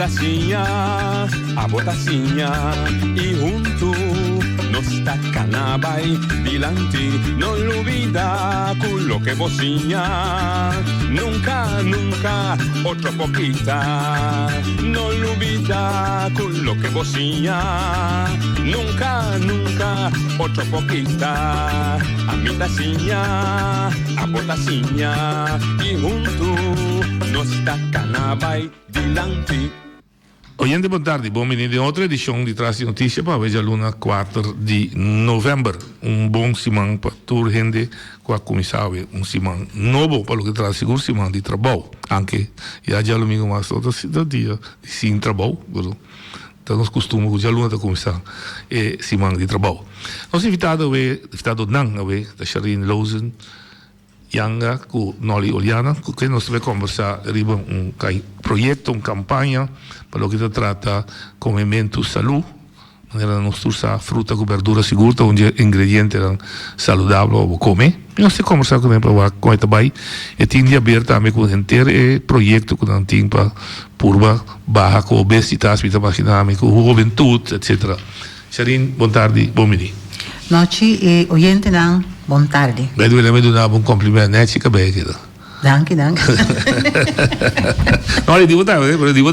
a botacinha e junto nos tacanabay dilante, no olvida lo que vocinha, nunca, nunca, otro poquita, no olvida lo que vocinha, nunca, nunca, otro poquita, a mi tacinha, a botacinha e junto nos tacanabay dilante. Oyente, boa tarde. Bom menino de outra edição de Traz Notícia para hoje, luna 4 de novembro. Bom semana para toda a gente com a comissária. Semana novo para o que traz seguro, semana de trabalho. Anche, já lo amigo mais todo dia sem trabalho. Então, nós costumamos, já luna da comissão, semana de trabalho. Nosso invitado é da Sharine Lozen, Yanga, com Noli Oliana, que nós vamos conversar sobre projeto, campanha, para o que se trata com elemento saúde, maneira de nós usar fruta com verdura segura, onde ingredientes eram saudáveis ou comer. E nós vamos conversar com ele com ele também. E tem de abrir também com o inteiro projeto que nós temos para purba, barra com obesidade, vitamina, com juventude, etc. Sharine, boa tarde, bom menino. Noite e oyente dan, boa tarde. Bem, eu vou dar um cumprimento, né, chica, bem, Danke. Não, ele digo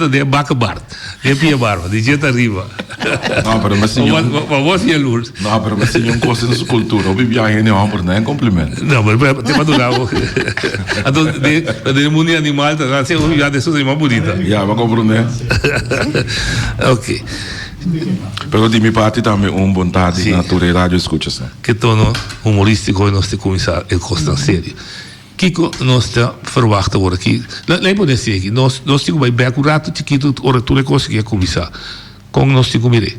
de baca bar, de pia barba, de jeito arriba. Não, pero mas senhor. Você é luz. Não, pero mas senhor coisa na sua cultura, o bibi aí não, por nem cumprimento. Não, mas te madurar. Então, de mundo animal, tá, se eu já desses animal bonita. Já, vai compreender. Ok. Pero di mi parte também boa tarde na tua rádio escuta se. Que tono humorístico e nós te começar é constante sério. Kiko, nós te verwachten agora aqui. Nem pode ser aqui. Nós temos bem accurato chiquito, ora tu conseguir começar. Como nós temos miré?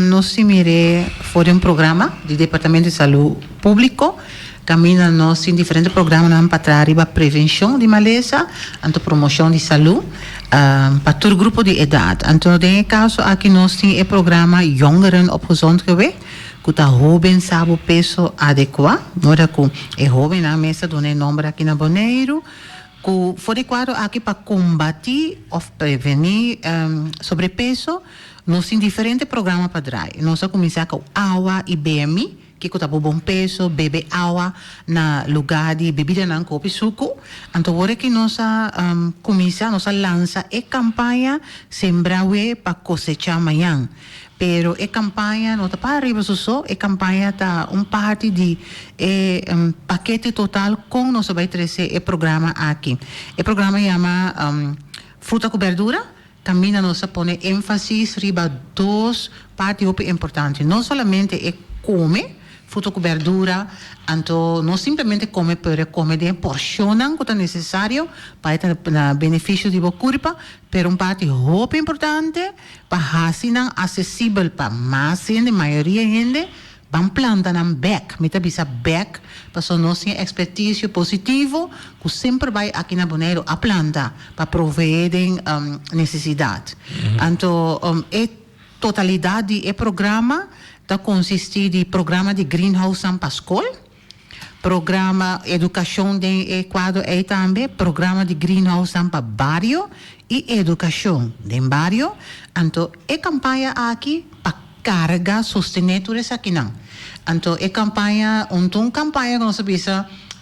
Nós miré foi programa do Departamento de Saúde Público. Caminha nós em diferentes programas para trazer a prevenção de maleza, a promoção de saúde para todo grupo de idade. Então, nesse caso, aqui nós temos o programa Jongeren op Gezond Gewicht. Que tá jovem sabe o peso adequado, não é que é jovem na mesa do nome aqui na Boneiro, que foi adequado aqui para combater ou prevenir sobrepeso. Nós temos diferentes programas para dar. Nós começamos com água e BMI, que está bom peso, beber água na lugar de bebida não copo e suco. Então, agora que nós começamos, nós lança a campanha Sembrar para cosechar amanhã. Pero a campanha não está para arriba só, a campanha está parte de paquete total com nós vai trazer o programa aqui. O programa chama Fruta com Verdura. Também nós põe ênfase riba duas partes importantes. Não somente é comer fruta com verdura, então não simplesmente come, pero come de porcionam que é necessário para ter benefício de boa corpo, pero parte muito importante para fazer acessível para mais gente, maioria gente, van plantar um back, meta bisa back, para nós ter expertise positivo, que sempre vai aqui na Boneiro a planta para prover necessidade. Então, a totalidade do programa consiste de programa de greenhouse para escola, programa educação de quadro e também programa de greenhouse para bairro e educação de bairro. Então, a campanha aqui para carga sostenedores aqui não. Então, a campanha, uma campanha que nós sabemos,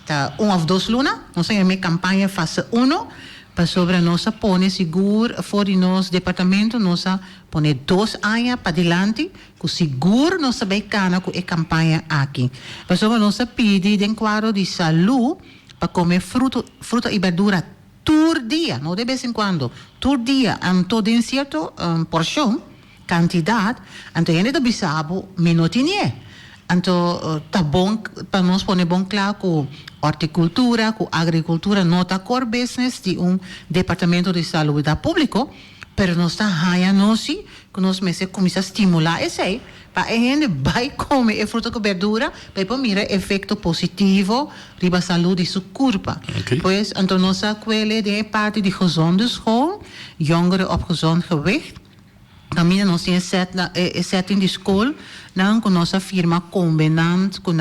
tá 1 ou 2 lunas, nós temos a campanha fase 1, para sobre nossa pone seguro for de nosso departamento nossa pone 2 anos para diante com seguro nossa becana com a campanha aqui para sobre nossa pede de quadro de saúde para comer fruta e verdura todo dia não de vez em quando todo dia todo em certo porção quantidade então ainda do bisabo minutinho então tá bom para nós pôr bom claro com horticultura, com agricultura, não tá core business de departamento de saúde pública, pero nós tá raia nós que nós começa a estimular esse aí para a gente vai comer fruta com verdura para mirar efeito positivo riba a saúde de seu corpo. Okay. Pois então nossa escola de parte de gezonde school, jongeren op gezond gewicht. Caminha nós temos setting de escola, não com nossa firma combinando com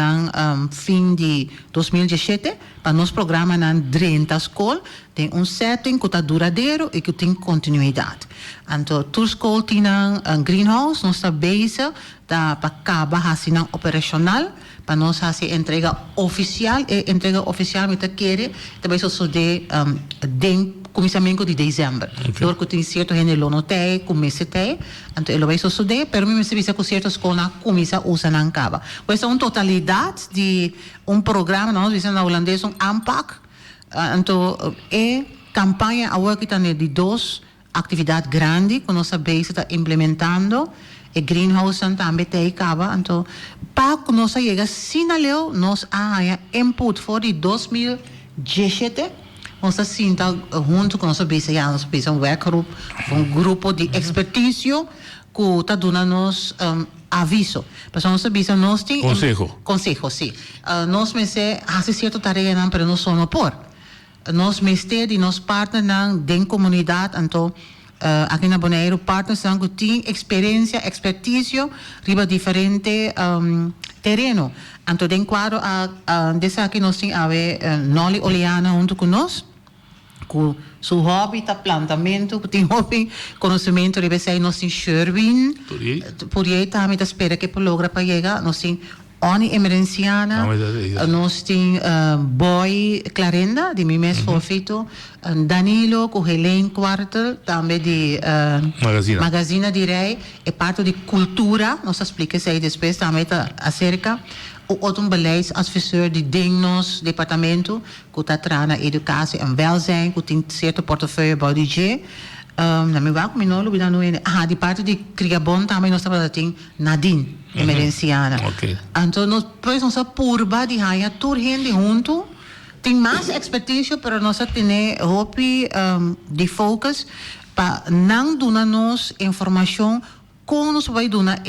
fim de 2017, para nosso programa na 30 escola, tem setting que está duradouro e que tem continuidade. Então, toda escola tem um greenhouse, nós está bezig para acabar assim operacional, para nós fazer entrega oficial, e entrega oficial met de keren, também só de começamento de dezembro. Door que tem certo gente lono tem, começa tem, então ele vai só de, pero me se com certa escola começa a usar na caba. Pois é uma totalidade de programa, nós dizemos na holandês aanpak. Então é campanha agora que está de duas atividades grandes que nós bezig está implementando. E greenhouse também tem caba, então para que nós chega sinaleu nós input for de 2017. Nós sinta junto com nossa um werkgroep, um grupo de expertise que está dando nos aviso. Para nossa bisa nós tem consejo, sim. Nós me se hace certa tarefa não, pero não só por. Nós mestre e nós partner na comunidade, então aqui na Bonaire partners que têm experiência, expertise riba diferente terreno. Então, de quadro dessa aqui nós temos Noli Oleana junto conosco, com seu hobby tá plantamento, tem hobby conhecimento riba sei nós temos Sherwin, por aí também tá espera que por logra para chegar, nós temos Oni Emerenciana, nós temos Boy Clarenda, de mim mesmo favorito, Danilo, com Helene Quartel, também de Magazina direi, é parte de cultura, nós explica isso aí depois, também está acerca, o outro beleidsadviseur de Dignos departamento, que está trazendo educação e welzijn, que tem certo portefeuille bij DJ. Na minha vaga, de parte de Criabon também nós temos Nadine, emerenciana. Então, nós purba de raia, toda gente junto, tem mais expertise, mas nós temos hobby de focus para não dar-nos informação como nós vai dar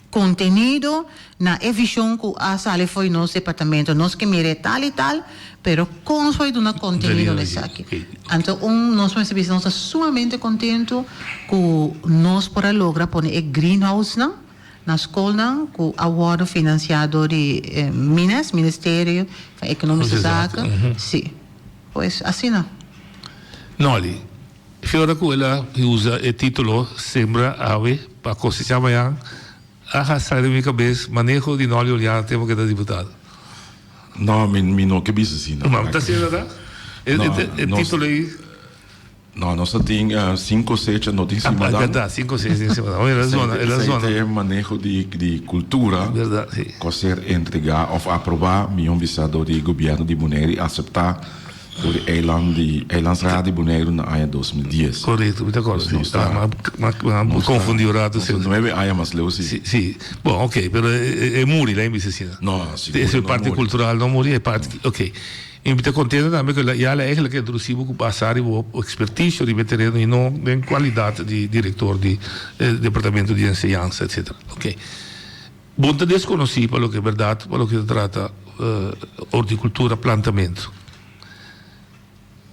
contenido na visão que a sala foi nosso departamento. Nós que mire tal e tal, pero como nós vai dar contenido nessa aqui. Então, nós estamos sumamente contentos que nós por logra pôr greenhouse na escola, com o award financiado de Ministério da Economia Zaken. Sim. Pois, assim não. Noli, fiora que ela usa o título Sembra Ave para cosechar amanhã. Sai da minha cabeça, manejo de Noli Oleana, temos que dar deputado. Não, não que bisa assim. Não, está sendo, tá? O título aí. Não, nós temos 5 ou 6 notícias. Verdade, 5 ou 6 em cima. Ela zona. Tem manejo de cultura. Verdade, sim. Conseguir entregar ou aprovar, meu visado de governo de Bonaire aceitar por Eilandsraad de Bonaire na ano 2010. Correto, muito acordo. Mas confundiu o rato. Não é bem mas leu sim. Sim. Bom, ok, mas é muri lá em Vicecina. Não, sim. Essa parte cultural não muri, é parte. Ok. E me contente também que ela é aquela que introduziu com passar o expertise de veterano e não em qualidade de diretor de departamento de enseñanza, etc. Ok. Bom, te desconheci para o que é verdade, para o que trata horticultura, plantamento.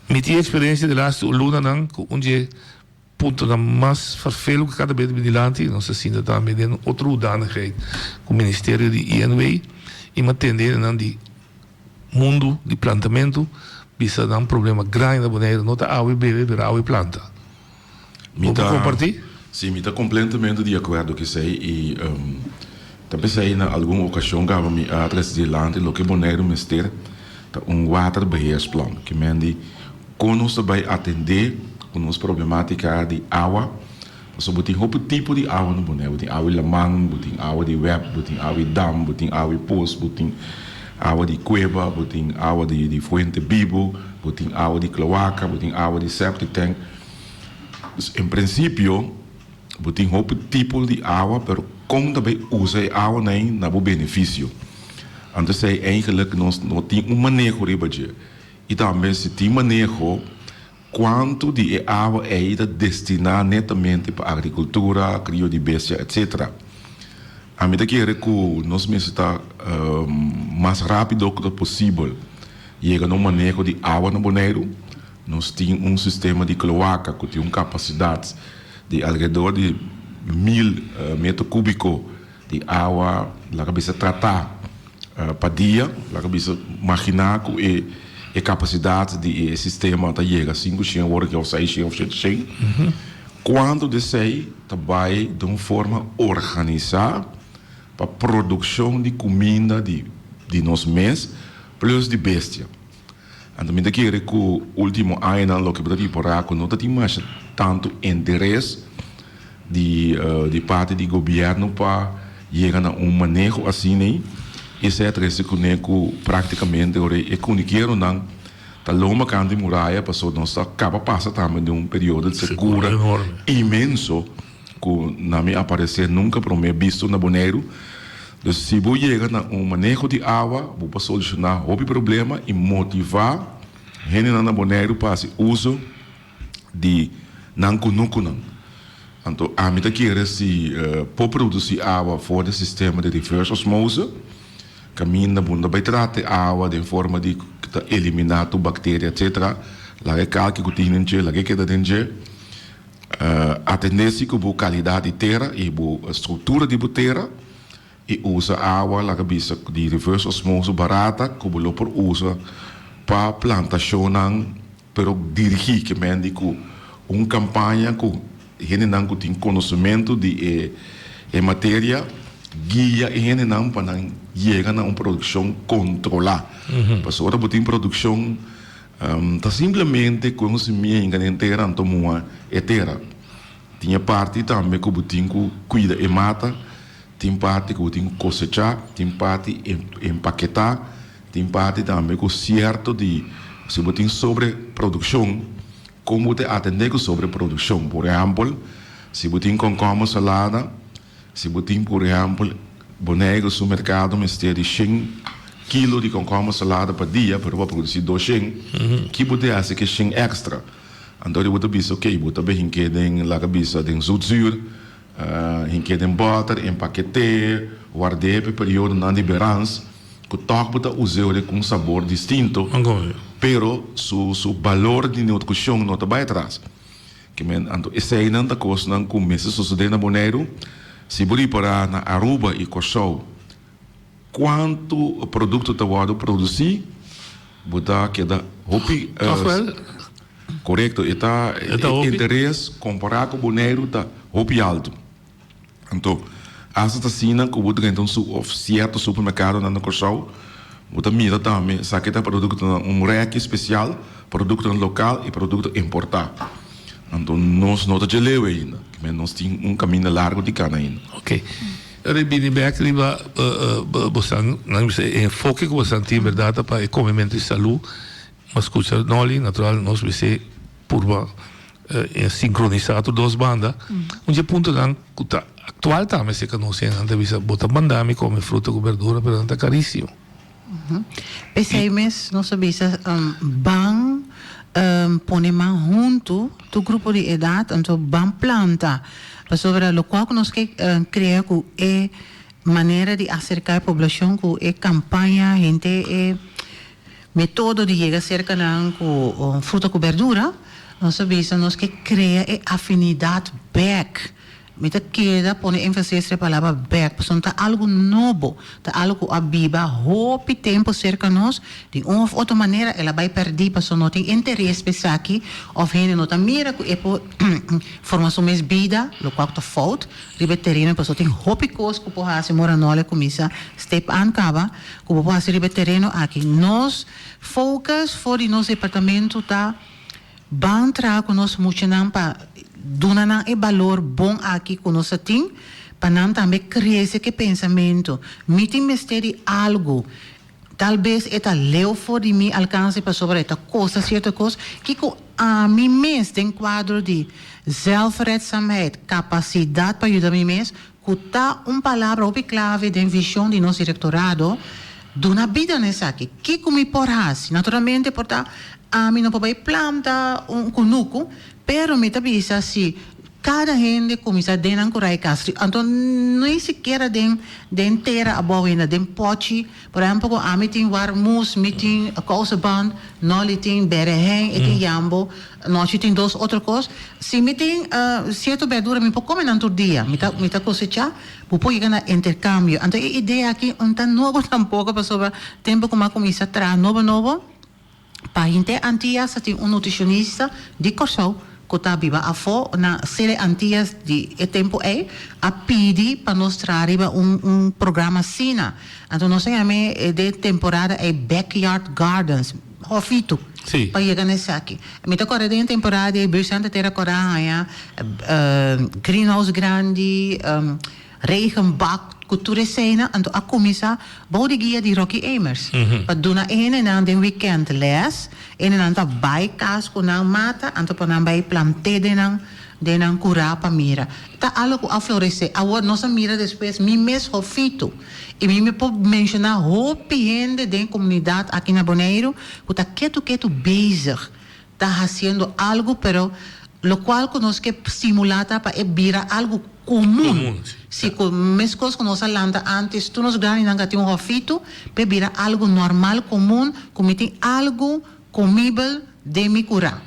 Me tinha experiência de lá, Luna, onde ponto mais vervelho que cada vez me dilante, não sei se ainda está me dando outra udanigheid com o Ministério de INW e me atender de mundo de plantamento, bisa dar problema grande na Bonaire, não está água e bebê, mas água e planta. Vamos compartilhar? Sim, me está completamente de acordo que sei e também sei na alguma ocasião que me atrás de lá, o que Bonaire Ministério waterbeheersplan, que mende como nós vai atender com nossa problemática de água. Nós temos um tipo de água no Bonaire, tem água de lamang, tem água de web, tem água de dam, tem água de poço, tem água de cueva, tem água de fuente bibo, tem água de cloaca, tem água de septic tank. Em princípio, tem um tipo de água, mas como também usa a água na benefício. Então, é eigenlijk nós não temos manejo de e também se tem manejo quanto de água é destinada netamente para a agricultura, crio de bestia, etc. A medida que nós está mais rápido que possível chega no manejo de água no Bonaire, nós temos sistema de cloaca que tem uma capacidade de alrededor de 1000 metro cúbico de água lá que tratar para dia, lá que imaginar que a capacidade de sistema tá chega a 500 horas que é 600 ou 700. Quando desce também de uma forma organizada para produção de comida de nos mês plus de bestia. Então, me daqui que o último ano lo que pode parar não tem mais tanto interesse de parte do governo para chegar a manejo assim, né? Isso é que praticamente é comunicaram não tá loma canto de muralha passou não está acaba passa também de período de segura imenso que não me aparecer nunca para me visto na Bonaire. Então, se você chega a manejo de água, você pode solucionar o problema e motivar gente na Bonaire para o uso de não conuco não. Então, a mim quer se por produzir água fora do sistema de reverse osmose, caminha bunda vai tratar água de forma de eliminar a bactéria, etc. Lá é calque que tem dentro, lá é que está dentro. A tendência que a qualidade de terra e a estrutura de terra e usa água lá que bisa de reverse osmose barata que o por usa para plantação não, pero dirigir que me indico campanha que gente não tem conhecimento de matéria guia e gente não para chegar a uma produção controlada. Porque agora tem produção tá simplesmente consumir em inteira então uma terra. Tinha parte também que tem que cuida e mata, tem parte que tem que cosechar, tem parte empaquetar, tem parte também que certo de se você tem sobreprodução, como te atender com sobreprodução. Por exemplo, se você tem como salada, se você tem, por exemplo, bonecos no mercado, mas tem de 100 quilos de concombre salada por dia, para produzir 200, que você acha que é 100 extra. Então, você pensa, ok, você tem que ter lá tem zoetzuur, tem que butter, empaquetar, guardar para período de liberança, que toch você usa com sabor distinto, pero su valor de nutrição não está bem atrás. Então, essa é uma coisa que começa a suceder na Bonaire. Se você parar na Aruba e Cochou, quanto produto está produzir, você queda hopi, correto, está interesse comparar com o Bonaire está hopi alto. Então, essa vacina que você tem certo supermercado na Cochou, você mira também, sabe que produto REC especial, produto local e produto importado. Então, nós não estamos ainda, mas nós temos caminho largo de cana ainda. Ok. Rebini Beck, enfoque que você tem, verdade, para o comimento de saúde, mas escuta, natural, nós vamos ser sincronizado duas bandas. Ponto que atual também se conhece, antes de botar bandami, come fruta e verdura, mas não é caríssimo. Pensei mesmo, nós sabemos, pone mais junto do grupo de idade, então ban planta, sobre o qual nós criamos com é maneira de acercar a população com é campanha, gente é método de chegar cerca com fruta com verdura, nós sabemos nós que cria é afinidade back. Mita queda pone ênfase na palavra back, porque está algo novo, está algo abiba, hope tempo cerca nós, de uma ou outra maneira ela vai perder, porque não tem interesse para aqui, ou gente não está mira que é por formação mais vida, o qual está falta, ribe terreno, porque tem hope coisa que pode fazer mora nole começa step ancaba, que pode fazer ribe terreno aqui. Nós focus for de nosso departamento tá bom tra com nós muito não para dona é valor bom aqui que nós temos, para não também crescer que pensamento. Me tem mistério algo, talvez é leu for de mim alcance para sobre esta coisa, certa coisa, que a mim mesmo tem quadro de zelfredzaamheid, capacidade para ajudar a mim mesmo, que tá palavra ou clave de visão de nosso directorado, dona vida nessa aqui. Que me porras, naturalmente, porta a mim não pode planta conuco, pero me tabisa se cada gente começa a denan curai castri. Então, nem sequer den terra a boa ainda, den pote, por exemplo, a meeting war mus, meeting a kouseband, não tem berehen, tem jambo, nós tem dois outras coisas. Se meeting certa verdura, me pode comer no dia, me tá cosechar, pode ir na intercâmbio. Então, a ideia aqui, não tá novo tampouco, pessoa, tempo como a começa a trazer novo, para gente antias, tem nutricionista de Corsau, kota biba afo na sele antias de tempo a pedi para nós trazer programa sina. Então nós temos de temporada backyard gardens, hofito. Sim. Para chegar nesse aqui. Me tá correndo em temporada bastante terra coragem, greenhouse grande, regenbak, cultura cena, então a comissa boude guia de Rocky Amers. Para dona ene na den weekend les, ene na ta bai kas ko na mata, anto pa na bai plante denang cura pa mira. Ta algo a florescer. Agora nossa mira depois mi mes hofito. E me pode mencionar hopi gente da comunidade aqui na Bonaire, que tá quieto bezig, tá fazendo algo, pero lo qual nós que estimular para virar algo comum. Se com as coisas que nós falamos antes, tu nos ganhas não tem hofito, para virar algo normal, comum, como tem algo comível de me curar.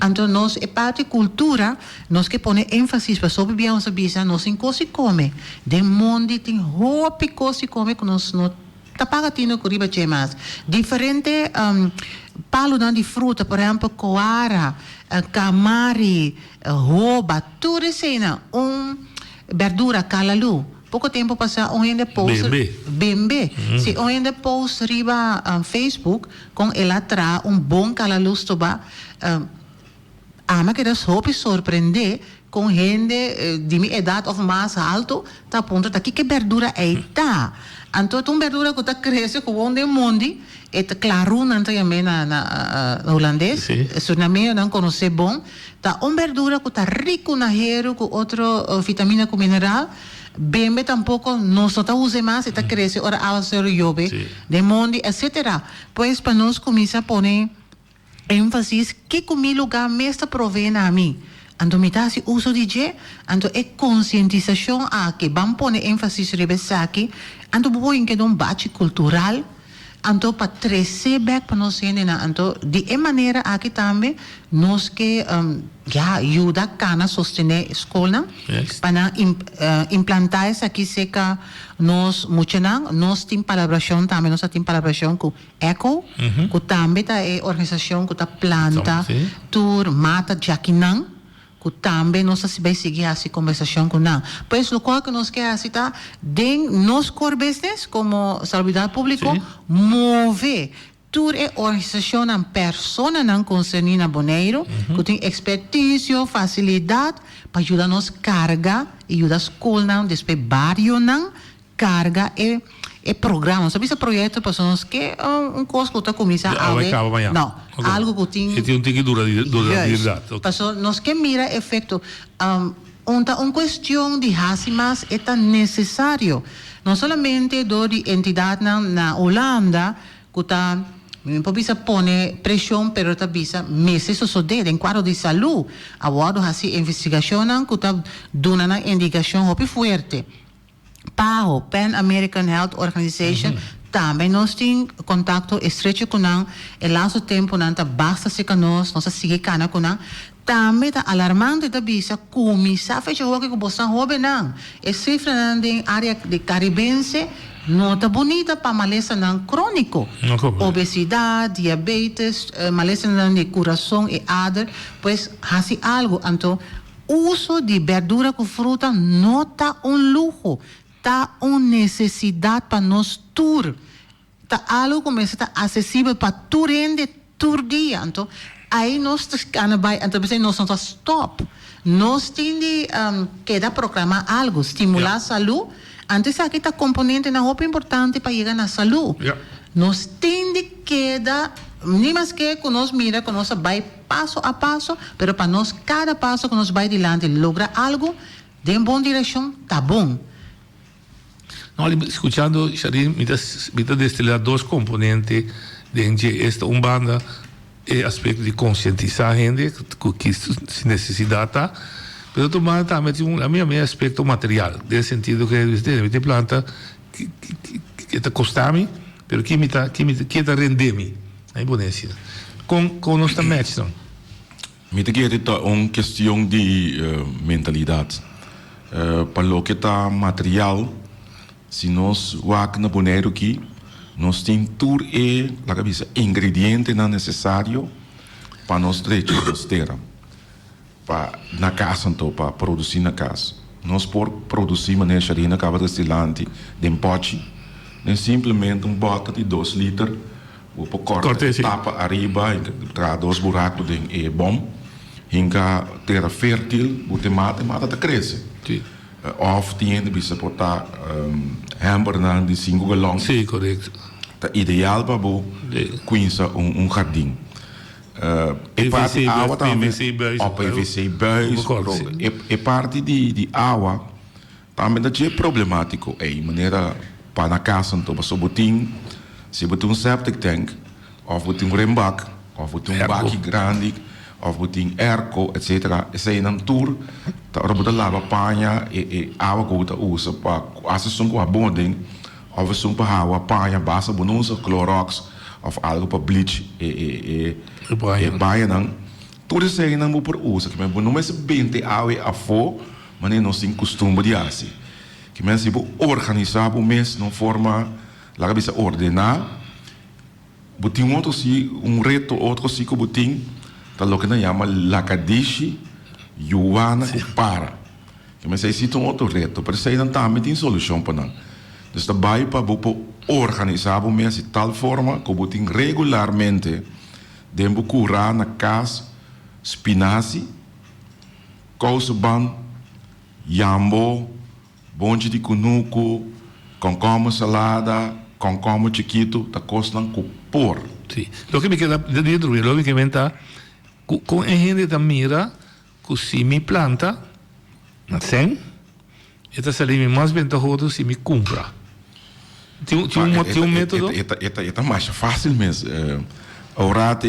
Então, nós, é parte cultura, nós que põe ênfase para sobre bem nossa bisa, nós em coisa come. De mundo tem hopi coisa come que nós não tá pagatino curiba chemas. Diferente palo de fruta, por exemplo, coara, camari, roba, tudo isso aí, verdura, calalu. Pouco tempo passa um ainda post bembe. Se um ainda post riba Facebook com ela tra bom calalu toba ama que das hope surpreender com gente de minha idade ou mais alto tá ponto daqui que verdura é tá. Então verdura que tá cresce com onde mundi é claro não tem na holandês. Surnameio não conhece bom. Tá verdura que tá rico na hero com outro vitamina com mineral. Bembe tampouco não só usa mais, está crescendo, ora a ser jobe, de monde, etc. Pois para nós começar a pôr ênfase que comi lugar mesmo provém a mim. Então me dá se uso de je, então é conscientização aqui, vamos pôr ênfase sobre isso aqui, então vou em que bate cultural. Então, para trazer back para nós, então, de maneira aqui também, nós que ajuda a sostener a escola, para implantar isso aqui, seca nós, nós temos colaboração também, nós temos colaboração com ECO, que também é organização que planta, tour, mata, jaquinang, que também nós vai seguir essa conversação com nós. Pois, o que nós queremos citar, de nos core business, como salubridade pública, mover toda a organização, a pessoa não concernida Bonaire, que tem expertise, facilidade, para ajudar nos carga, ajudar a escola, depois barrio, carga e programa. Sabe esse projeto, pessoas que coisa que está começando a ver? Não, algo que tem... Tem que durar durabilidade. Pessoas, nós que mira efeito, uma questão de racimas é tão necessário. Não somente do de entidade na Holanda, que está... Pode pôr pressão, pero também meses sucede em quadro de saúde. Agora, assim, investigação que está dando uma indicação muito forte. PAHO, Pan American Health Organization, também nós temos contato estreito com nós, e lá o tempo não basta se com nós seguir com nós, também está alarmante da bisa, começar a fazer o que você não não. E cifra na área de caribense, não está bonita para maleza crônico. Obesidade, diabetes, maleza de coração e adar, pois, assim algo. Então, uso de verdura com fruta não está luxo. Está uma necessidade para nós tour. Está algo como está acessível para todo dia. Então, aí nós estamos então nós não stop. Nós temos que programar algo, estimular a saúde. Antes aqui está componente na roupa importante para chegar na saúde. Nós temos que dar, nem mais que nós mira, que nós vai passo a passo, mas para nós cada passo que nós vai adiante logra algo de boa direção, tá bom. Escuchando, Sharin, me destilar dois componentes de esta umbanda, aspecto de conscientizar a gente que se necessita, Pero tomate também tem a minha aspecto material, no sentido que você planta que está costando, pero que está rendendo, é bonito. Com nossa médica. Me te que é uma questão de mentalidade. Para o que está material, se nós vamos na boneiro aqui, nós temos tudo ingrediente necessário para nós ter na casa então para produzir na casa. Nós por produzir maneira charina cava destilante de pote, nem simplesmente bota de 2 litros, o corta tapa arriba, tra 2 buracos de bom, hinga terra fértil, o mata tá cresce. Sim. Of tem de bisa botar hamburger de 5 gallons. Sim, correto. Tá ideal para bo quinza jardim. PVC água também, PVC buis, parte de água também é problemático. É maneira para na casa então para botin, se botin septic tank, ou botin rembak, ou botin baki grande, ou botin erco, etc. Esse é um tour, tá ora botar lava panha e água que você usa para acessar com a bonding, ou você para água panha basta bonusa Clorox of algo para bleach e baia não tudo isso aí não por uso que mas não é se bem te awe a fo mas não se costuma de assim que mas se organizar o mês não forma lá cabeça ordenar botin outro se reto outro se que botin tá lo que não chama lacadishi yuana para que mas aí se tem outro reto para isso não também tem solução para não. Dus daarbij para organizar o mês de tal forma que você tem regularmente dentro curar na casa spinaci, kousenban, jambo, bonde de cunuco, concombre salada, concombre chiquito, da costam por. Sim. Lo que me queda dentro, lo que me está com a gente da mira que se me planta, assim, esta seria mais ventajoso se me compra. Tem um método? É mais fácil mesmo. Agora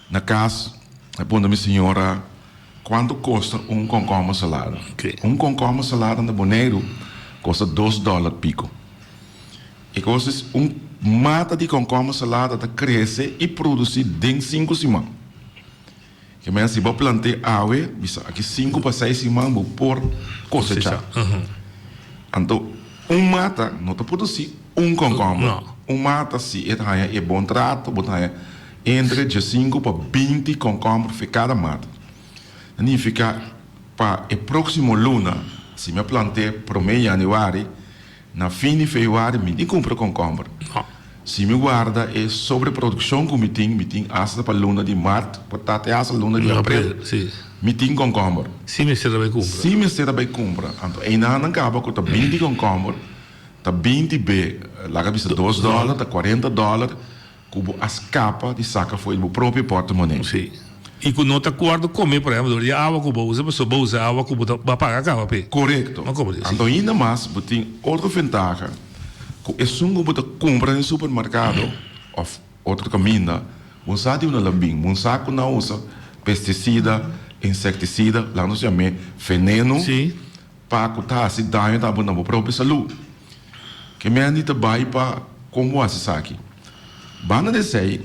na casa, minha senhora, quanto custa concombre salada? Okay. Concombre salada na Boneiro custa $2 pico. E custa mata de concombre salada que cresce e produz em 5 semanas. Que mesmo se você plantar ave, aqui 5 para 6 semanas por cosechar. Então, mata não está produzindo concombre. Mata se é bom trato, entre 5 para 20 concombre para cada mata. Significa para o próximo luna, se me plantei para o mês de janeiro, na fim de fevereiro, me compra concombre. Se me guarda é sobreprodução que me tem hasta para a luna de março, para até hasta a luna de abril. Me tem concombre. Se me será bem compra. Se me será bem compra. Então, ainda não acaba com 20 concombre, tá 20 B, lá que está $2, tá $40, que as capas de saca foi do próprio porta-monnaie. Sim. E que não está acordo comer, por exemplo, de água que você usa, mas você usa água que você vai pagar a capa. Correto. Então, ainda mais, tem outra vantagem. É só que você compra no supermercado, ou outro caminho, você sabe uma lambim, você sabe que não usa pesticida, inseticida, lá nós chamamos veneno, para que tá se dano tá na própria saúde. Que me andi também para como você sabe. Bana de sei,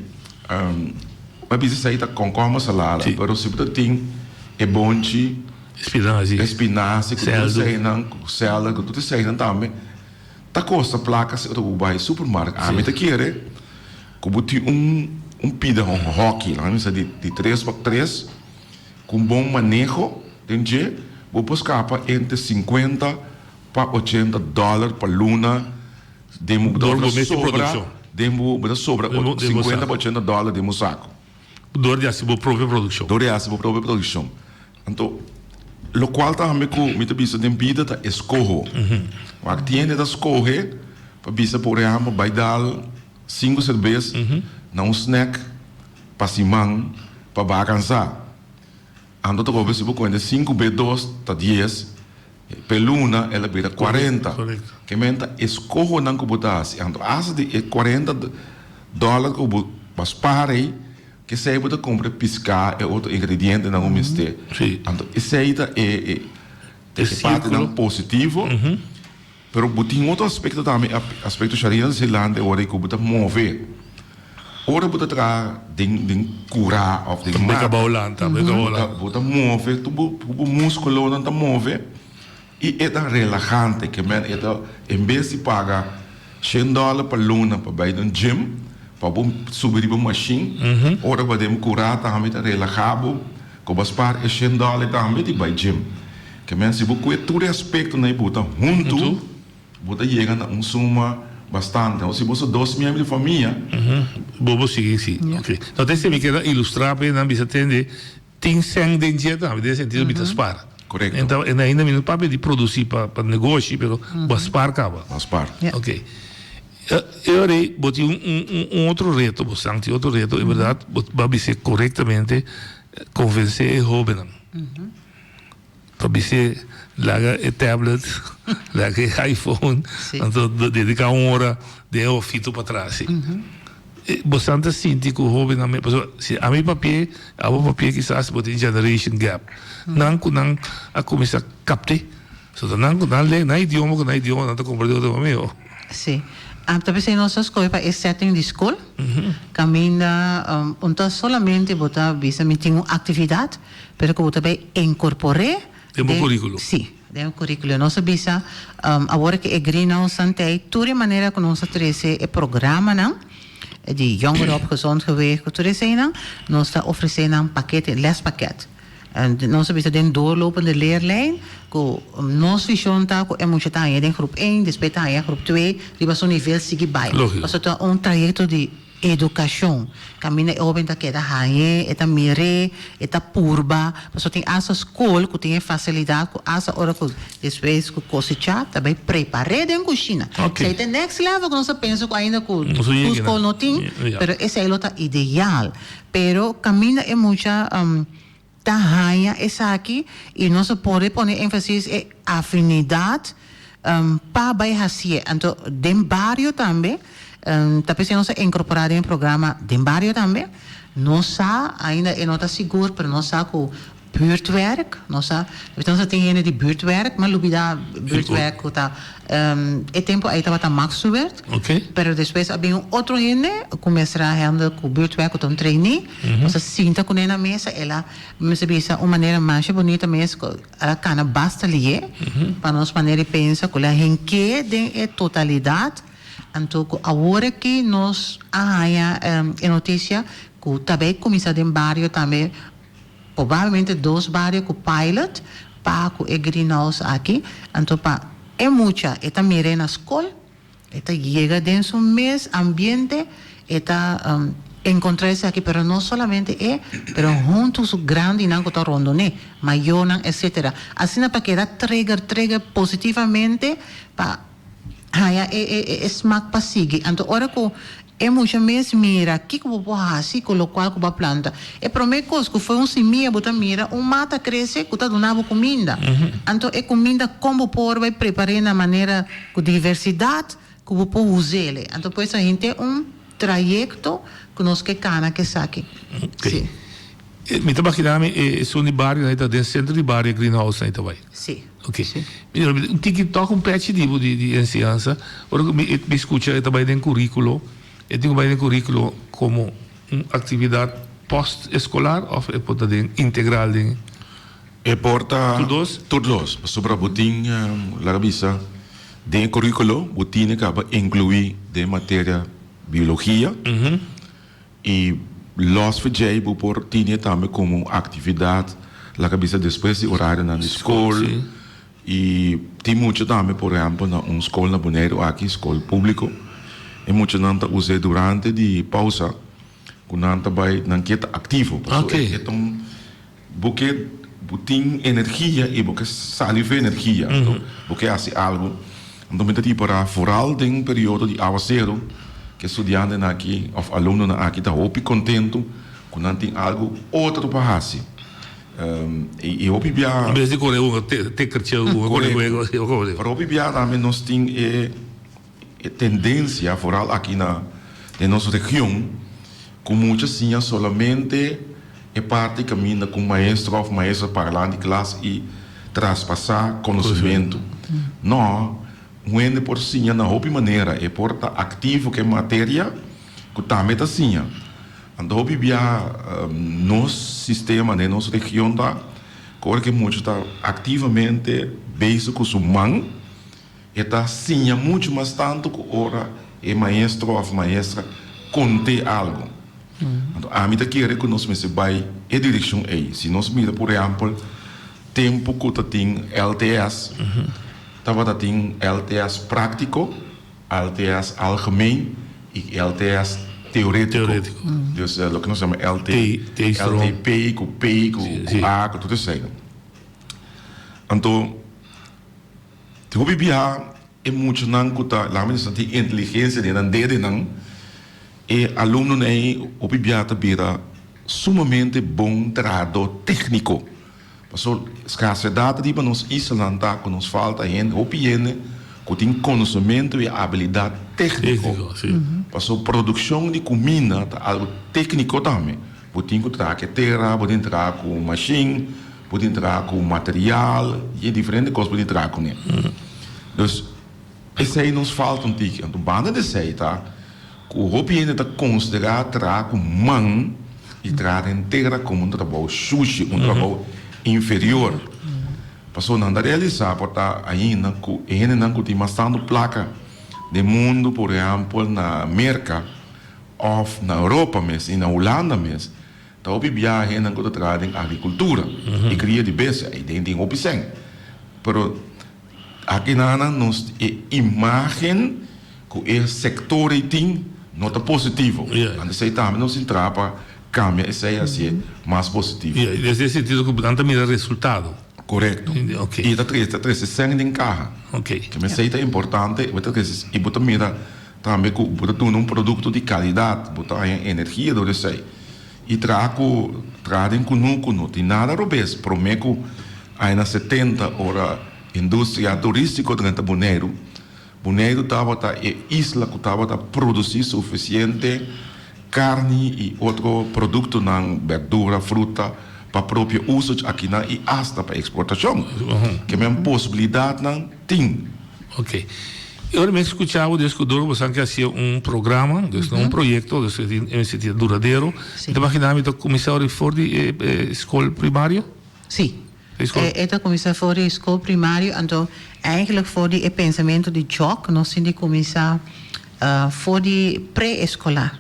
mas bisa sei tá concombre salada, pero se você tem é bonde, espinafre, que tudo sei não, cela, que tudo sei não também. Tá custa placas do vai supermercado. A meta querer que bote pida hockey, lá de 3x3 com bom manejo, entende? Vou buscar entre $50 para $80 por luna, demo sobra $50 para $80 de saco. Dor de a própria produção. Então, lo qual também que me bisa de pida tá escorro. Mas tiene da escorrer para bisa por exemplo vai dar 5 cervejas, não snack, para simang, para bacançar. Ando to go se bu quando 5B2 tá 10, peluna ela vira 40. Correto. Que menta escorro não que botasse. Ando asa de $40 que bu pas parei que sai para comprar pescar e outro ingrediente na umiste. Sim. Então, isso aí é parte círculo. positivo. Pero tem outro aspecto também, aspecto sharia de Zelândia, hora que você mover. Ora você tra den cura of den Também cabaulan, também cabaulan. Você move, tu músculo não tá move. E é relajante, que men em vez de pagar $100 para luna para ir no gym, para subir uma machine, ora podemos curar também, relajado, com as par é $100 também de ir gym. Que men se você todo aspecto na ibuta junto, você chega a suma bastante. Ou se você 2 membros de família, Bobo sim, sim. Ok. Então, tem que ilustrar para não bisa entender, tem sangue dentro de também, nesse sentido, bisa spar. Correto. Então, ainda não para de produzir para negócio, pero spar acaba. as par. Yeah. Ok. Eu orei, botei outro reto, bastante outro reto, é verdade, para ser corretamente convencer o jovem. Para ser laga e tablet, laga e iPhone, então dedicar 1 hora de o fito para trás. Bastante sinto que o jovem também, se a minha papel quizás botem generation gap, não a começar a captar, então não idioma que não idioma, não está compreendendo o meu. Sim. Talvez em nossa escola, para esse setting de escola, caminha, então solamente botar visa me tem uma atividade, pero que botar bem incorporar. Tem um currículo. Sim, tem um currículo. Nossa visa, agora que é greenhouse santei, toda maneira que nós trazemos é programa, não? De jongeren op gezond gewicht, nós está oferecendo um paquete, lespakket. En nós hebben een doorlopende leerlijn. Nós vision tá com emotie tá em groep 1, depois tá em groep 2, riba so nível seguir by. Mas é um trajeto de educação. Camina o bem tá que da haie, eta mire, eta purba. Mas tem essa escola que tem facilidade com essa hora que depois com cosechar, também preparar dentro cozinha. Okay. Sei next level que nós pensa que ainda com escola não tem, pero esse é o tá ideal. Pero camina é muita tahanha essa aqui e nós pode pôr ênfase em afinidade para baixar. Então, dentro barrio também, talvez nós incorporar em programa dentro barrio também, nós ainda não está seguro, mas nós com buurtwerk, nós tem de buurtwerk, mas lubida buurtwerk tá é tempo aí estava maxuwert. Okay. Pero depois havia outro gente começar a handle com buurtwerk com trainee, nós sinta com na mesa, ela me bisa uma maneira mais bonita mesmo, ela cana basta lie, para nós maneira pensa com a gente de totalidade. Então, agora que nós a notícia que também começa em barrio também provavelmente 2 barrios com pilot para com o greenhouse aqui. Então, é muita, é também na escola, é chega dentro do mesmo ambiente, é encontrar-se aqui, mas não somente mas juntos grande não está rondone, maior, etc. Assim, para que trigger positivamente para smack para seguir. Então, ora que é muito mesmo mira aqui que eu vou fazer com o qual que eu vou plantar. É para mim que foi semia, botar mira, mata cresce, que está dando comida. Então é comida como por vai preparar na maneira com diversidade que eu vou usar. Então pois a gente é trajeto que nós que cana que saque. Okay. Me estava aqui são de bairro, aí tá dentro centro de bairro greenhouse aí também. Sim. Ok. Um TikTok patch de ensinança, ora me escuta também tem currículo. Eu tenho também currículo como atividade pós-escolar ou é porta integral de É porta todos sobre botin la visa de currículo botin acaba incluir de matéria biologia e los fijei por tinha também como atividade la cabeça depois de horário na escola e tem muito também por exemplo na escola na Bonaire aqui escola público e muito não tá usei durante de pausa quando não tá vai não quieta ativo então porque tem energia e porque saliva energia então porque assim algo então me tipo para foral tem período de aula zero que estudante aqui ou aluno aqui tá hopi contento quando não tem algo outro para fazer e hopi bia em vez de correr te cresceu para hopi bia também nós tem tendência foral aqui na nossa região com muitas sim solamente é parte caminha com maestro ou maestra para lá de classe e traspassar conhecimento. Não, não é por sim na outra maneira, é por estar ativo que é matéria que está meta sim. Então, houve nosso sistema, né, nossa região, que muito está ativamente beijo com o humano, e está sim muito mais tanto que ora é maestro ou maestra conte algo. Então, a mim quer que nós se vai em direção aí. Se nós mira, por exemplo, tempo que tem LTS, estava tem LTS prático, LTS algemeen e LTS teorético. Dus o que nós chamamos LTP, com P, com A, com tudo isso aí. Então, eu vi é muito não que tá lá mas tem inteligência de não dele não e aluno aí o bibia tá sumamente bom trado técnico. Passou escassidade de nos Islândia que nos falta gente opinião que tem conhecimento e habilidade técnico. Passou produção de comida algo técnico também. Pode entrar com terra, pode entrar com machine, pode entrar com material e diferente coisas pode entrar com ele. Dus esse aí nos falta um tique. Então, banda desse aí, tá? O opinião está considerado trabalhar com mão e trabalhar inteira como um trabalho sujo, um trabalho inferior. Passou não realizar, porque ainda não tem bastante placa do mundo, por exemplo, na América, ou na Europa mesmo, e na Holanda mesmo. Então, o viagem ainda não trabalha em agricultura. E cria de besta, e tem opção. Pero, aqui nós imagem que o sector tem nota positivo. Antes aí também não se entra para cambiar isso aí assim mais positivo. Nesse sentido que tanto mira resultado. Correto. Okay. E da três sangue em carro. Okay. Que me sei é importante, e botar mira também que botar um produto de qualidade, botar energia do isso aí. E trazem com não tem nada robês, prometo aí na 70 hora indústria turística durante Bonaire estava isla que estava a produzir suficiente carne e outro produto na verdura, fruta para próprio uso aqui na e hasta para exportação. Que é uma possibilidade não tem. Ok. Eu me escutava desde que você que fazia programa, um projeto, em sentido duradouro. Então, imaginava que começaram for de escola primária? Sim. Het commissar voor de school primario, então eigenlijk voor die pensamento de joc, nós temos de começar voor die pré-escolar,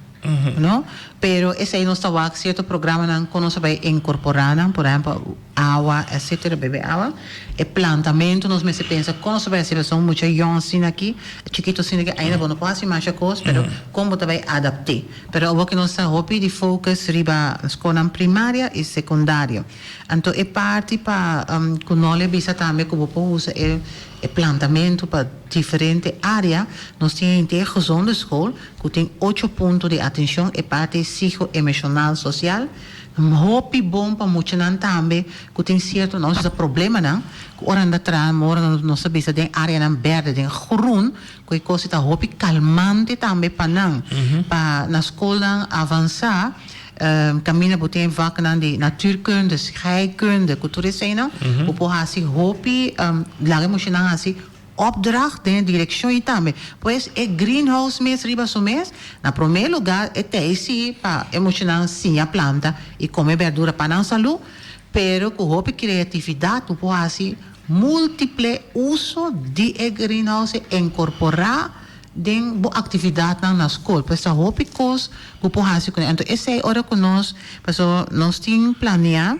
não? Pero esse aí nós está certo programa não que nós vai incorporar, por exemplo, água, etc, beber água, e plantamento nós me se pensa como nós vai ser são muito jovens assim aqui, chiquitos assim aqui ainda não quase mais coisas, pero como tu vai adaptar. Pero o que nós está hopi de focus riba escola primária e secundária. Então é parte para que nós le bisa também como usa e plantamento para diferente área. Nós temos uma gezonde escola que tem 8 pontos de atenção e parte psico-emocional social. Hopi bom para muitos não também que tem certo não é problema não que ora anda atrás ora não sabe se tem área não verde tem groen que coisa está hopi calmante também para não para na escola avançar caminha botem vaca não de natuurkunde scheikunde cultura sei não o por assim hopi lá moet não assim opdracht de direção e também pois é greenhouse mês riba so mês na primeiro lugar é esse para emocionar sim a planta e comer verdura para não saúde pero com hope criatividade tu pode assim múltiple uso de greenhouse incorporar den bo atividade na escola pois a hope cos tu pode assim então essa é hora que nós temos planear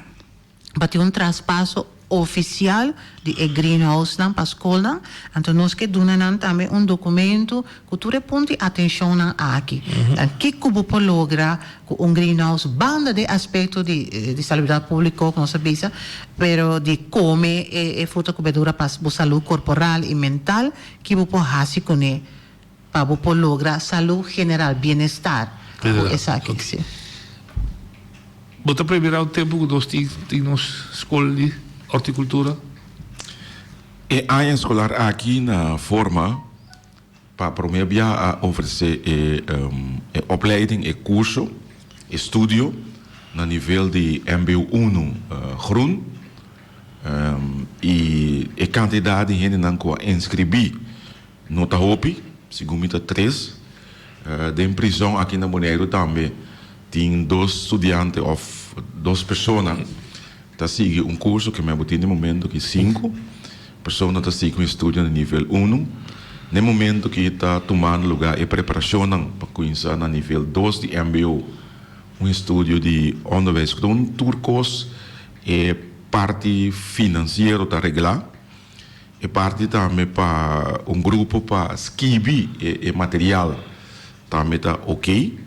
para ter traspasso oficial de greenhouse para a escola. Então, nós que damos também documento que tu reponte atenção aqui. O que você logra com greenhouse? Banda de aspecto de saúde pública, que nós sabemos, pero de comer e fruta cobertura para a saúde corporal e mental, que você pode com ele, para você lograr saúde general, bem-estar. Essa aqui. Você primeiro o tempo que nós temos escola de horticultura? E a escolar aqui na forma para promover a oferecer opleiding e curso estudio na nível de MBO1 groen. E a quantidade de gente não que inscrevi no Tahopi, segundo 3. De prisão aqui na Bonaire também tem 2 estudantes ou 2 pessoas que seguem curso que me botem no momento que 5 pessoas que seguem estudo no nível 1. No momento que está tomando lugar e preparação para começar no nível 2 de MBO, estudo de onderwijs groen, turcos e parte financeira está regular e parte também para grupo para escrever e material também está ok,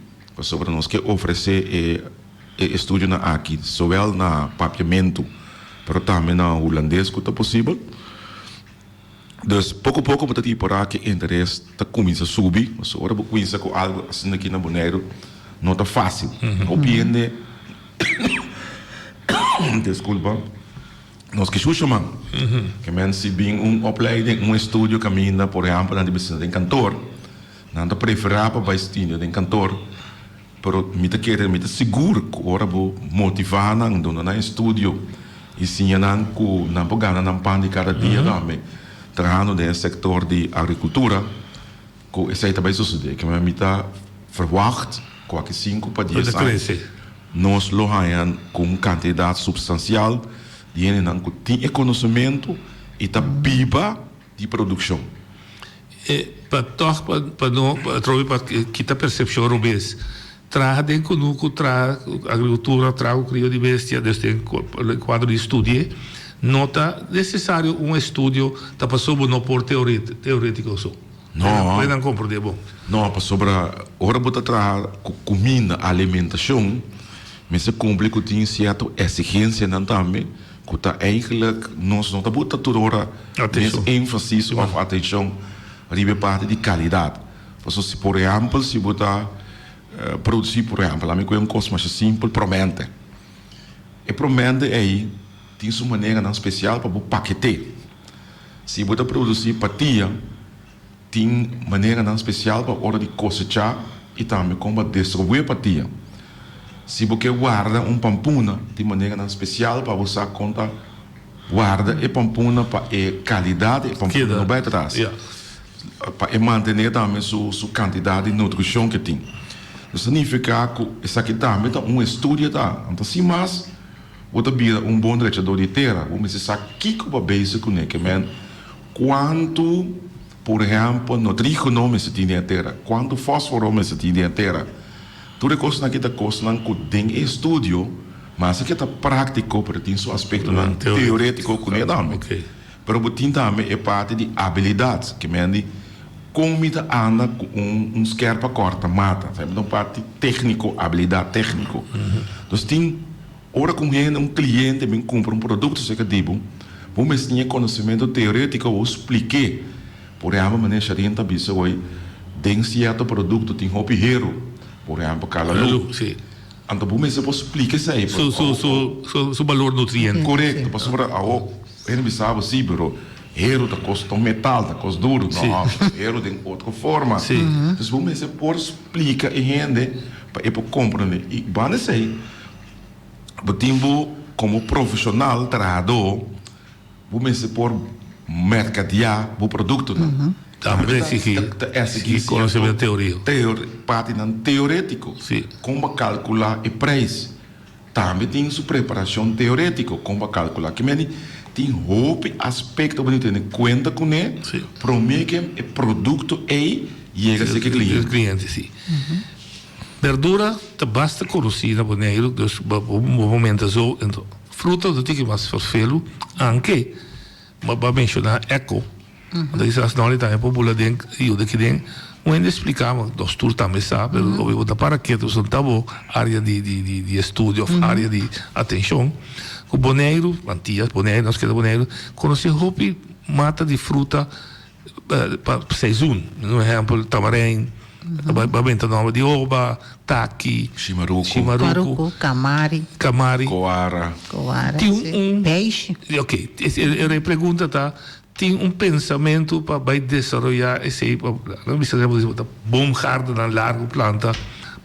sobre nós que oferecer estudo na aqui, zowel na papiamento, mas também na holandês que está possível. Dus pouco a pouco você tem para que interesse está começa a subir, mas agora você começa com algo assim aqui na Bonaire não está fácil. Opende, desculpa, nós que chamamos, que men se bem opleiding, estúdio caminha, por exemplo, na divisão de cantor, não está preferável para estudar de cantor, pero me está querendo, me está seguro que agora vou motivar na estúdio e sim não que não pode ganhar não pan de cada dia também, trabalhando no setor de agricultura, que isso aí também sucede, que me está verwacht qualquer 5 para 10 anos, nós lo ganhamos com quantidade substancial de gente que tem conhecimento e está viva de produção. Para não trocar que a percepção rubês traz dentro do que traz agricultura, traz o crio de bestia, desde o quadro de estudo, não está necessário estudo para passar no por teórico só. Não, não compreender bom. Não, para sobre hora botar tra comida, alimentação, mas se cumpre que tem certa exigência não também, que tá eigenlijk nós não tá botar toda hora ênfase ou atenção ribe parte de qualidade. Porque se por exemplo se botar produzir por exemplo, a mim coisa coisa mais simples, promente. E promente aí tem sua maneira não especial para paquetar. Se botar produzir patia tem maneira não especial para hora de cosechar e também como distribuir patia. Se você guarda pampuna, tem maneira não especial para você contar guarda e pampuna para a qualidade e pampuna não vai atrás. Para manter também sua quantidade de nutrição que tem. Isso significa que isso aqui também é estudo tá. Então se mais você vira bom diretor de terra, vamos dizer que como base com ele, que quanto por exemplo, no trigonome se tinha terra, quanto fósforo se tinha terra, tudo é coisa que está coisa que tem estudo, mas que está prático, porque tem seu aspecto teórico que não é também. Mas tem também é parte de habilidades, que me como anda com esquerpa corta mata, sabe? Então parte técnico, habilidade técnico. Então tem hora com cliente me compra produto se que tipo, vamos ter conhecimento teórico ou expliquei. Por exemplo, maneira de gente bisa hoje, tem certo produto tem hopihero, por exemplo, calalu. Então, vamos explicar isso aí. Su valor nutriente. Correto, para sobre a gente sabe sim, pero hero da custa metal, da custa duro, não, hero de outra forma. Então, vamos explicar e gente para compreender. E vamos dizer, como profissional, trabalhador, vamos por mercadear o produto. Também esse conhecimento teórico. Parte teórico. Como calcular o preço. Também tem sua preparação teórica. Como calcular. Que tem outro aspecto que tem conta com ele. Para que o produto chega a ser cliente. Sim. Verdura, basta conhecer na Bonaire, dus op momento zo, fruta do que mais vervelo, anche para mencionar eco. Dat is als nou niet popular denk, eu daqui denk, o ainda explicava, dos tour também sabe, o da para que tu são tabo área de estudo, área de atenção. O Bonaire, Antillas, Bonaire, nós que é Bonaire, conhece hopi mata de fruta para seizoen, por exemplo, tamarém, babenta nova de oba, taqui, chimaruco, camari, coara. Tem peixe. Ok, a pergunta tá, tem pensamento para desenvolver esse, não precisamos dizer, bom jardim na largo planta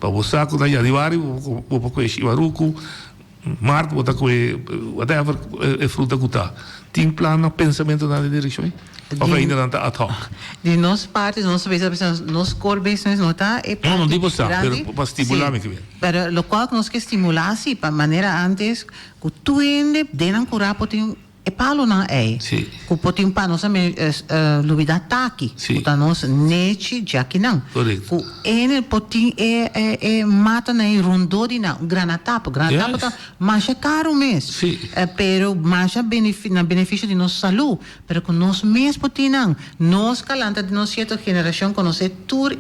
para o saco da Yadivari, ou para o Shibaruku, Marte, ou para whatever, é fruta que está. Tem plano, pensamento na direção? Ou ainda não está ad hoc? De nossa parte, nossa core business não está. Não digo só, para estimular-me que vem. Pero lo qual nós que estimular, sim, para maneira antes, que tu ainda denan curar por palo na Sì. Ku poti pa no sa me lubida taki. Sì. Ku ta nos neci jaki não. Corretto. Ku ene poti mata na rondo di na granatapo ta mancha caro mes. Sì. Pero mancha benefício de nossa saúde, pero com nos mes poti não. Nos calanta de nossa geração conhecer tur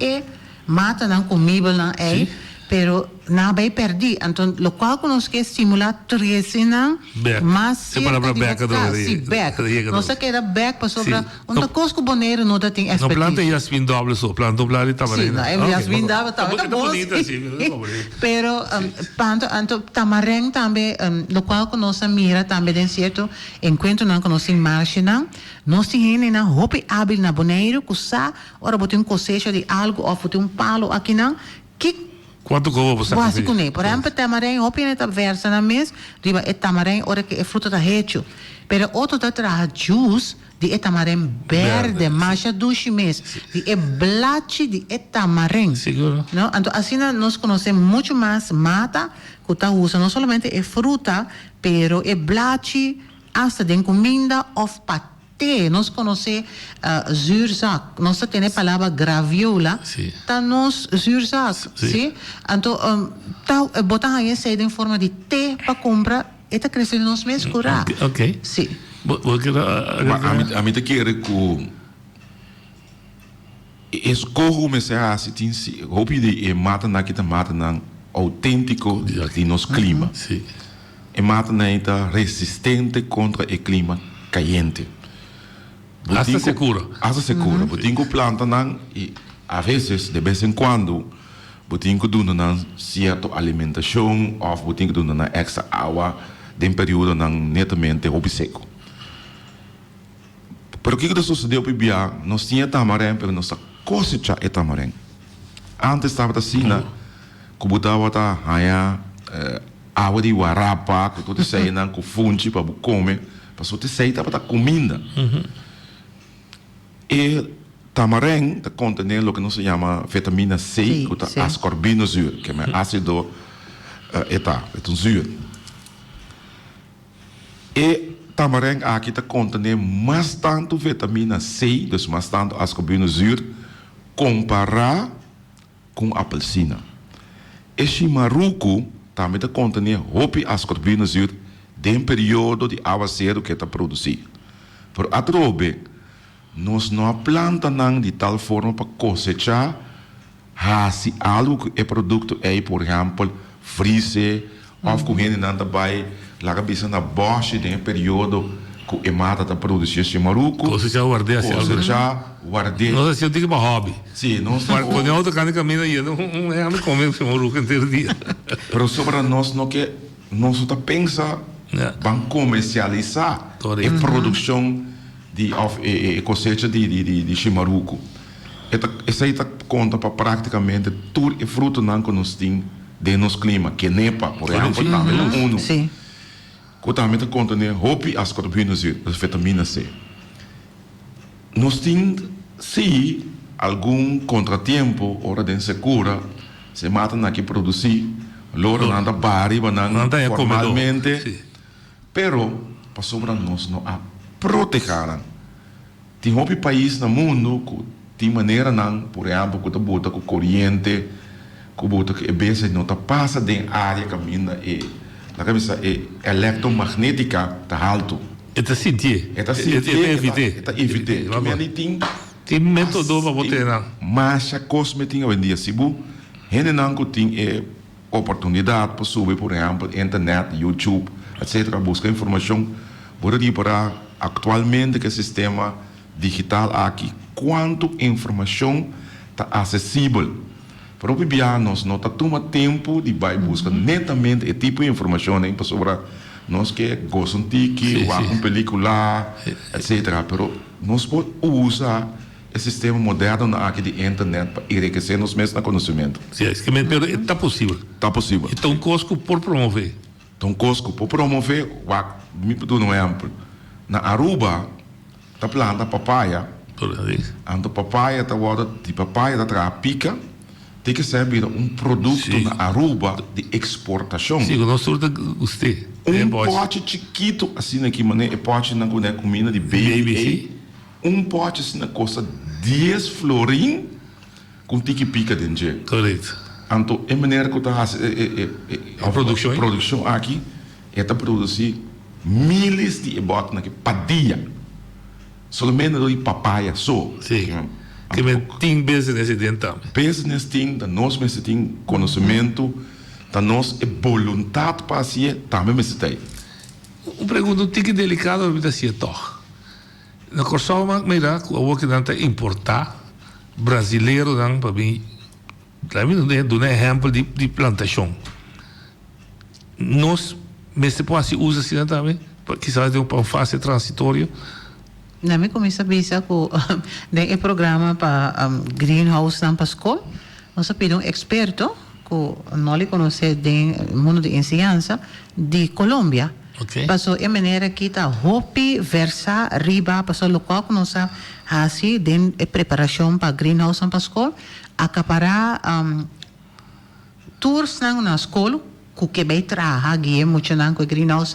mata na comível na Sì. pero na vai perdi, então lo qual nós que estimular tresina mas se palavra back back não se queda back para sobre onde cosco boneiro não tem expertise. Não planta jasmin doble so, planta doble tamarina. Sim, não, jasmin doble tá bom. Pero tanto tamarém também lo qual nós mira também de certo enquanto não conhecem marcha não nós tem na hope hábil na boneiro cusa ora botar cosecha de algo ou botar palo aqui não que quanto como você faz? Por exemplo, tamarém, opina ta versa na mes, riba tamarém, ora que fruta da hecho. Pero outro ta tra juice de tamarém verde, macha dushi mes, de blachi de tamarém. Seguro. No, então assim nós conhecemos muito mais mata que ta usa não somente fruta, pero blachi hasta de comida of paté. Nós conhecemos zuurzak. Nós temos a palavra graviola. Sim. Tá nos zuurzak. Sim. Então, tá botar aí em forma de té para comprar. E tá crescendo nos meses curar. Ok. Sim. A mim te quer que escorro me se assim tem se hope de mata na que mata na autêntico de nosso clima. Sim. E mata na ita resistente contra o clima caliente. Hasta seguro. Hasta seguro. Botinho planta nan e a vezes de vez em quando botinho duna nan certa alimentação ou botinho duna nan extra água de um período nan netamente seco. Pero o que sucedeu para Bia? Nós tinha tamarém, pero nós cosecha e tamarém. Antes estava assim, né? Que botava tá aí água de guarapa, que tudo sei nan com fungi para comer, para só te sei tá para comida. E tamarém contém o que nós chama vitamina C, que é ascorbinozuur, que é ácido zuur. E tamarém aqui contém mais tanto vitamina C, dus mais tanto ascorbinozuur, comparar com apelsina. E chimaruco também contém hopi ascorbinozuur de um período de aguaceiro que está produzido. Por atrobe nós não plantamos de tal forma para cosechar se algo que é produto por exemplo, frise, ou com gente não vai lá cabeça na bocha de um período que a mata está produzindo esse maruco. Cosechar guardei assim. Cosechar guardei. Nós assim eu digo para hobby. Sim, nós. Quando eu outro canto caminho aí, não é me comer esse maruco inteiro dia. Mas sobre nós não que nós só pensa vamos comercializar a produção de cosecha de chimaruco. Essa aí conta para praticamente tudo e fruto não que nós temos de nosso clima, que nepa, por exemplo, também no mundo. Sim. Que também conta né, hopi ascorbinos, vitamina C. Nós temos, se algum contratempo, hora de insegura, se mata aqui produzir, logo não anda bari, não formalmente, pero para sobre nós não há proteger. Tem outro país no mundo que tem maneira não, por exemplo, que bota com corrente, que bota que a vezes não passa de área caminha e na cabeça é eletromagnética tá alto. Está sentir. Está evite. Tem método para botar na. Mas a cosmética vendia se bu, gente não que tem oportunidade para subir, por exemplo, internet, YouTube, etc. Buscar informação por aí para atualmente que o sistema digital aqui, quanto informação está acessível. Para o nós não toma tempo de buscar netamente esse tipo de informação sobre nós que gostam de que ou com película, etc. Pero nós podemos usar o sistema moderno aqui de internet para enriquecer nos mesmos conhecimento. Sim, mas está possível. Está possível. Então, Cosco por promover. Então, Cosco por promover, me dou um exemplo. Na Aruba, está planta papaya. A papaya está de papaya está pica. Tem que ser produto na Aruba de exportação. Sim, nós surda gostei. Pote chiquito, assim aqui, mané, pote na comida de baby. Pote assim, custa 10 florim com tique pica dentro. Correto. Então, é maneira que está a produção aqui, está produzir milhares de ebote na padia. Somente do papaya só. Sim. Que tem business dentro também. Business tem, da nós mesmo tem conhecimento, da nós é vontade para si, também mesmo tem. Pergunta um tique delicado, mas assim é toch. Na Corsol, mas o que dá importar brasileiro dan para mim, para mim do exemplo de plantação. Nós, mas se pode usar assim também, para que sabe para um fase transitório. Na me começa a pensar que o programa para greenhouse na escola, nós pedimos experto que não lhe conhece do mundo de ensinança de Colômbia. Okay. Passou a maneira que está hopi versa riba, passou local que nós assim de preparação para greenhouse na escola, acaparar tours na escola que vai trabalhar guia muito na greenhouse,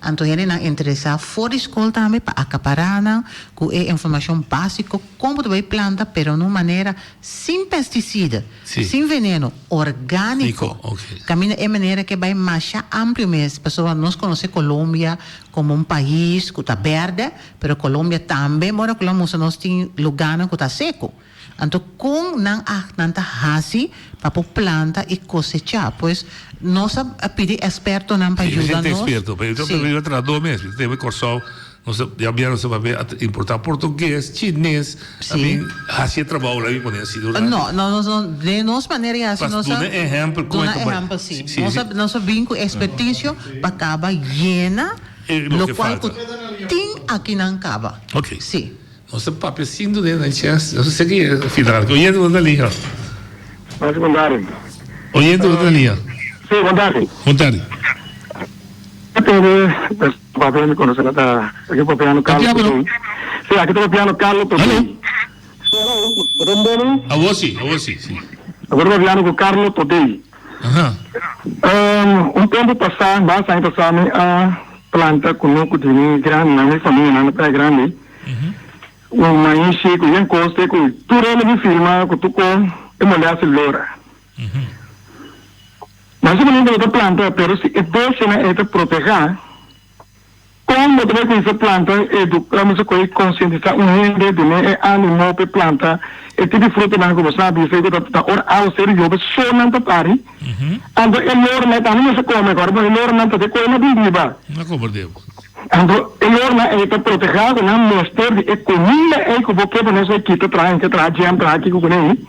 então ele não interessa fora escola também para acaparar com a informação básica como tu vai plantar, pero de maneira sem pesticida, sem veneno, orgânico. Okay. Caminha é maneira que vai mais amplo mesmo. Pessoal, nós conhecemos Colômbia como um país que está verde, pero Colômbia também, mora Colômbia, nós temos lugar que está seco. Então, com não hasi para planta e cosechar, pois nós pedimos experto não para ajudar nós. Experto, eu traduzo mesmo. Tem Corsol, nós já vieram para importar português, chinês, também hasi trabalho aí quando assim. Não, de nossa maneira assim, nós exemplo, sim. Nós vimos com expertício para acabar llena, lo qual tem aqui não acaba. Ok. Sim. Nossa papel sindo dentro da chance. Eu sei que é final. Oyendo outra linha. Mas mandaram. Oyendo outra linha. Sim, mandaram. Vontade. Até o papel me conhece nada. Aqui o papel no Carlos. Sim, aqui o papel no Carlos. Alô? Rombolo. A você, sim. Agora o papel no Carlos Todei. Tempo passado, bastante passado, a planta com o que tinha grande, na minha família, na minha grande. Mas se que eu encoste com tudo ele me filma com tu com e molhar se lora. Mas se não tem planta, pero se deixa na é proteger. Como tu vai com essa planta, educamos com conscientizar gente de né animal pe planta, e tipo fruta na como sabe, se que tá ora ao ser jogo só não tá pari. Ando ele lora na tá não se come agora, mas ele lora não tá de coisa biba. Não compreendo. Então, ele é para proteger na mostra de economia é que você não sei que traz jam para aqui com ele.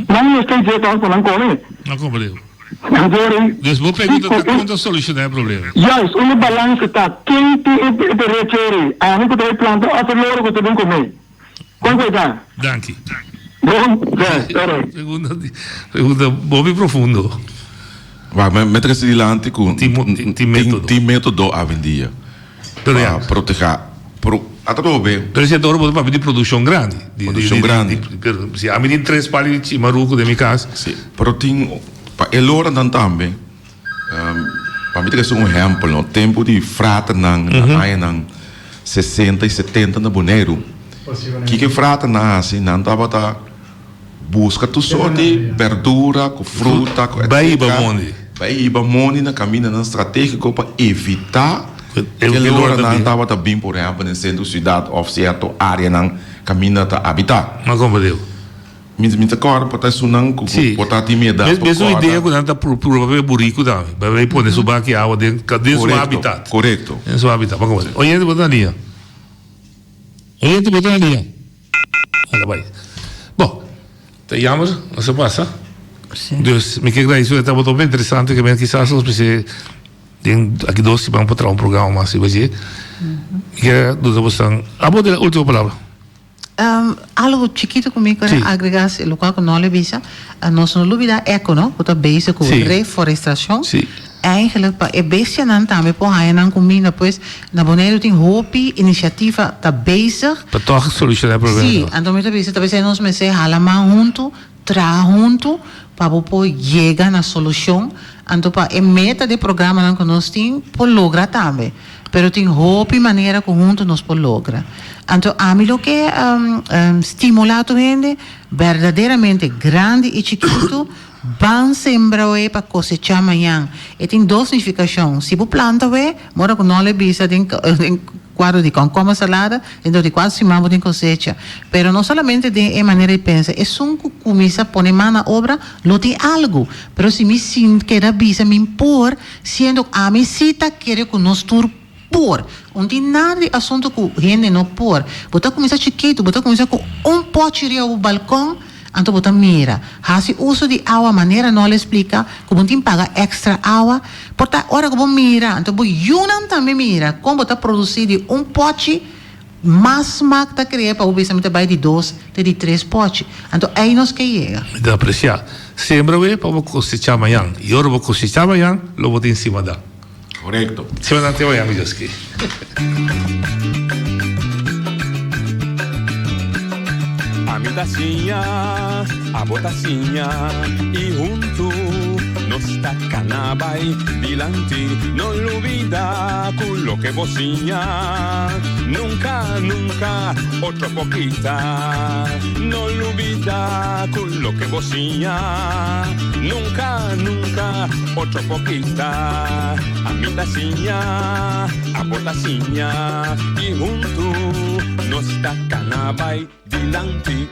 Não mostra de tal com não come. Não compreendo. Agora, desvou pergunta quanto solucionar o problema. Yes, o balanço está quem tem recheire, a gente tem planta a flor que tem comer. Quanto é tá? Danke. Bom, pergunta bom e profundo. Vai, mas esse dilante com tem método a vendia. Para proteger. Pero esse adoro para pedir produção grande. Produção grande. Se a mim tem 3 palitos de maruco de minha casa. Sim. Pero tem para ele ora também. Para mim tem um exemplo, no tempo de frata na área na 60 e 70 na Boneiro. Que frata na assim, não tava tá busca tu só de verdura, com fruta, com Baíba Moni na caminho na estratégico para evitar que lora não estava bem, por exemplo, no centro da cidade ou certa área não caminha para habitar. Não compreendo. Minha cor para isso não botar timidez. Mesmo ideia que não está por buraco da, vai pôr nesse banco água dentro do seu habitat. Correto. Em seu habitat. Vamos ver. Oyendo botar linha. Olha vai. Bom, te llamas, não se passa. Dus me quer isso está muito bem interessante que bem quizás você aqui dois vamos para um programa mais se vai que dúvida você a boa última palavra Algo chiquito comigo, Sim. agregar lo qual não le visa, nós não olvidar eco, não? Porque bezig com Sim. reflorestação. Sim. Eigenlijk, é bezig não também, por aí não combina, pois, na bonito tem hopi, iniciativa tá bezig. Para toch solucionar o problema. Sim, então muitas vezes, talvez nós me se hala mais junto, tra junto, para poder chegar na solução. Então, para a meta do programa que nós temos, por lograr também. Pero tem hopi maneira que junto nós por lograr. Então, a mim o que estimular a gente, verdadeiramente grande e chiquito, van sembrar para cosechar amanhã. E tem duas significações. Se você planta, mora com não le bisa, tem quadro de como salada, então de 4 semanas tem cosecha. Pero não somente de maneira de pensar, é só que começa a pôr mão na obra, lo tem algo. Pero se me sinto que era bisa, me impor, sendo a minha cita quer que nós tur por. Não tem nada de assunto que gente não por. Você começa chiquito, você começa com pote de ao balcão, então você mira. Se uso de água, maneira não lhe explica, como tem que pagar extra água. Portanto, hora que você mira, então você também mira, como você produzir de pote, mais magda criar para o pensamento vai de 2, de 3 potes. Então, aí nós que chega. De apreciar. Sembra para cosechar amanhã. E agora vou cosechar amanhã, lo vou ter em cima da. Correcto. Se não tem amanhã, me diz que. A mi tacinha, a botacinha e junto nos tacanabay dilante, no olvida con lo que vocinha. Nunca, nunca, otro poquita, no olvida con lo que vocinha. Nunca, nunca, otro poquita. A mi tacinha, a botacinha y junto nos tacanabay dilante.